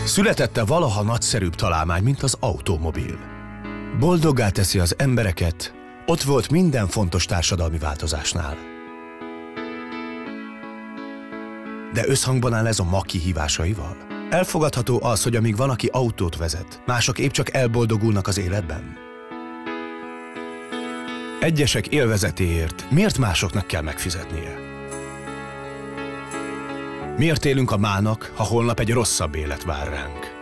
Születette valaha nagyszerűbb találmány, mint az automobil. Boldoggá teszi az embereket, ott volt minden fontos társadalmi változásnál. De összhangban áll ez a ma kihívásaival? Elfogadható az, hogy amíg van, aki autót vezet, mások épp csak elboldogulnak az életben? Egyesek élvezetéért miért másoknak kell megfizetnie? Miért élünk a mának, ha holnap egy rosszabb élet vár ránk?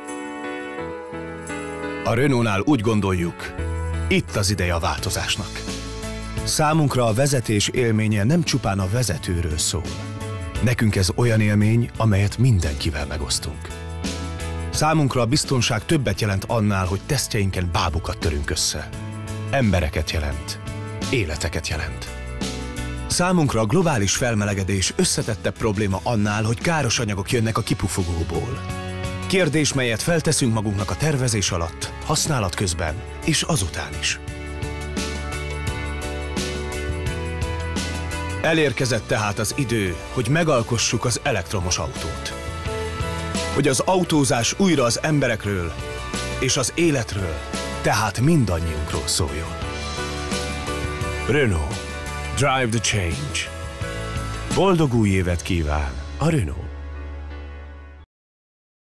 A Renaultnál úgy gondoljuk, itt az ideje a változásnak. Számunkra a vezetés élménye nem csupán a vezetőről szól. Nekünk ez olyan élmény, amelyet mindenkivel megosztunk. Számunkra a biztonság többet jelent annál, hogy tesztjeinken bábukat törünk össze. Embereket jelent, életeket jelent. Számunkra a globális felmelegedés összetettebb probléma annál, hogy káros anyagok jönnek a kipufogóból. Kérdés, melyet felteszünk magunknak a tervezés alatt, használat közben és azután is. Elérkezett tehát az idő, hogy megalkossuk az elektromos autót. Hogy az autózás újra az emberekről és az életről, tehát mindannyiunkról szóljon. Renault. Drive the change. Boldog új évet kíván a Renault.